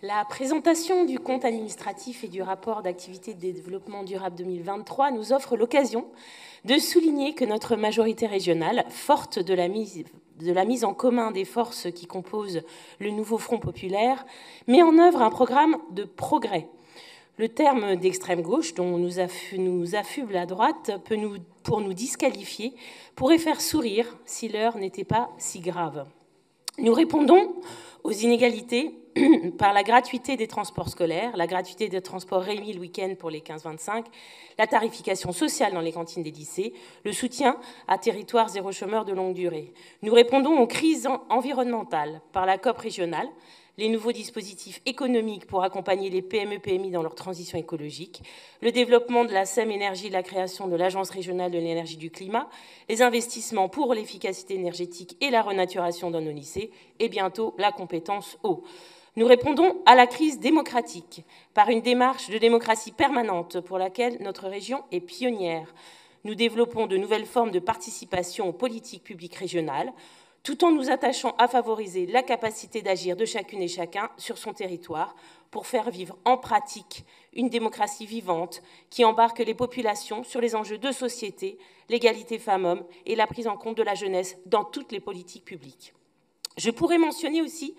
La présentation du compte administratif et du rapport d'activité de développement durable 2023 nous offre l'occasion de souligner que notre majorité régionale, forte de la mise en commun des forces qui composent le nouveau Front populaire, met en œuvre un programme de progrès. Le terme d'extrême gauche, dont nous affuble la droite, pour nous disqualifier, pourrait faire sourire si l'heure n'était pas si grave. Nous répondons aux inégalités par la gratuité des transports scolaires, la gratuité des transports Rémi le week-end pour les 15-25, la tarification sociale dans les cantines des lycées, le soutien à territoire zéro chômeur de longue durée. Nous répondons aux crises environnementales par la COP régionale, les nouveaux dispositifs économiques pour accompagner les PME-PMI dans leur transition écologique, le développement de la SEM Énergie, la création de l'Agence régionale de l'énergie du climat, les investissements pour l'efficacité énergétique et la renaturation dans nos lycées, et bientôt la compétence eau. Nous répondons à la crise démocratique par une démarche de démocratie permanente pour laquelle notre région est pionnière. Nous développons de nouvelles formes de participation aux politiques publiques régionales, tout en nous attachant à favoriser la capacité d'agir de chacune et chacun sur son territoire pour faire vivre en pratique une démocratie vivante qui embarque les populations sur les enjeux de société, l'égalité femmes-hommes et la prise en compte de la jeunesse dans toutes les politiques publiques. Je pourrais mentionner aussi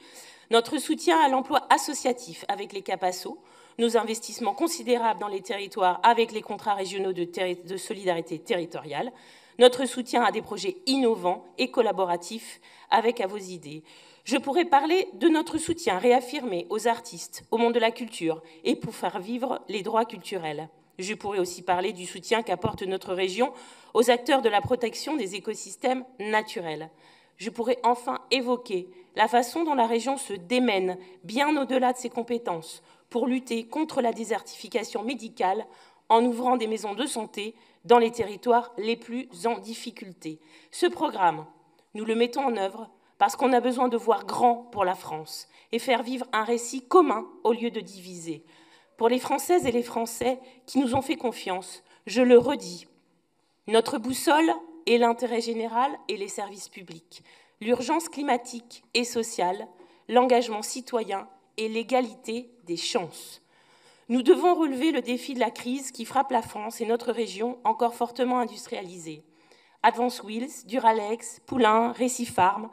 notre soutien à l'emploi associatif avec les CAPASSO, nos investissements considérables dans les territoires avec les contrats régionaux de solidarité territoriale, notre soutien à des projets innovants et collaboratifs avec À vos idées. Je pourrais parler de notre soutien réaffirmé aux artistes, au monde de la culture et pour faire vivre les droits culturels. Je pourrais aussi parler du soutien qu'apporte notre région aux acteurs de la protection des écosystèmes naturels. Je pourrais enfin évoquer la façon dont la région se démène bien au-delà de ses compétences pour lutter contre la désertification médicale en ouvrant des maisons de santé dans les territoires les plus en difficulté. Ce programme, nous le mettons en œuvre parce qu'on a besoin de voir grand pour la France et faire vivre un récit commun au lieu de diviser. Pour les Françaises et les Français qui nous ont fait confiance, je le redis, notre boussole est l'intérêt général et les services publics, l'urgence climatique et sociale, l'engagement citoyen et l'égalité des chances. Nous devons relever le défi de la crise qui frappe la France et notre région encore fortement industrialisée. Advance Wheels, Duralex, Poulain, Récifarm,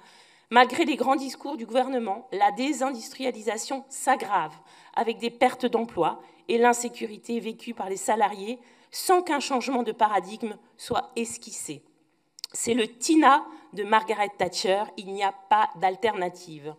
malgré les grands discours du gouvernement, la désindustrialisation s'aggrave avec des pertes d'emplois et l'insécurité vécue par les salariés sans qu'un changement de paradigme soit esquissé. C'est le TINA de Margaret Thatcher, il n'y a pas d'alternative.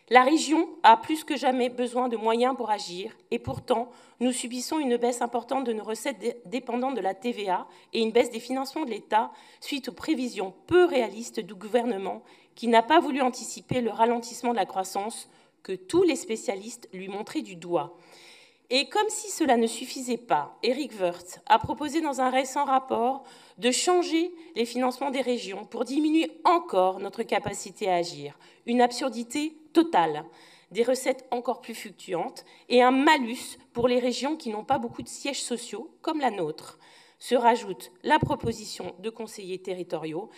La région a plus que jamais besoin de moyens pour agir et pourtant, nous subissons une baisse importante de nos recettes dépendantes de la TVA et une baisse des financements de l'État suite aux prévisions peu réalistes du gouvernement qui n'a pas voulu anticiper le ralentissement de la croissance que tous les spécialistes lui montraient du doigt. Et comme si cela ne suffisait pas, Éric Woerth a proposé dans un récent rapport de changer les financements des régions pour diminuer encore notre capacité à agir. Une absurdité totale, des recettes encore plus fluctuantes et un malus pour les régions qui n'ont pas beaucoup de sièges sociaux, comme la nôtre. Se rajoute la proposition de conseillers territoriaux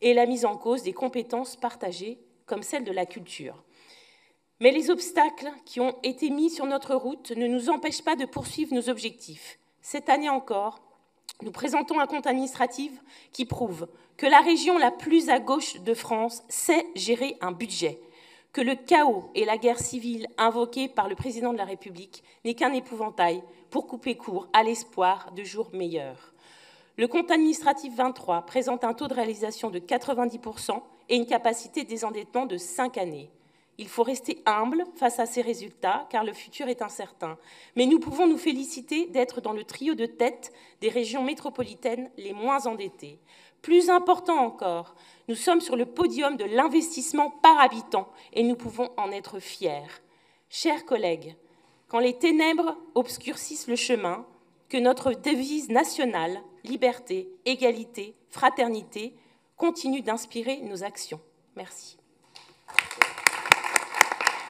et la mise en cause des compétences partagées, comme celle de la culture. Mais les obstacles qui ont été mis sur notre route ne nous empêchent pas de poursuivre nos objectifs. Cette année encore, nous présentons un compte administratif qui prouve que la région la plus à gauche de France sait gérer un budget, que le chaos et la guerre civile invoqués par le président de la République n'est qu'un épouvantail pour couper court à l'espoir de jours meilleurs. Le compte administratif 23 présente un taux de réalisation de 90% et une capacité de désendettement de 5 années. Il faut rester humble face à ces résultats, car le futur est incertain. Mais nous pouvons nous féliciter d'être dans le trio de tête des régions métropolitaines les moins endettées. Plus important encore, nous sommes sur le podium de l'investissement par habitant et nous pouvons en être fiers. Chers collègues, quand les ténèbres obscurcissent le chemin, que notre devise nationale, liberté, égalité, fraternité, continue d'inspirer nos actions. Merci.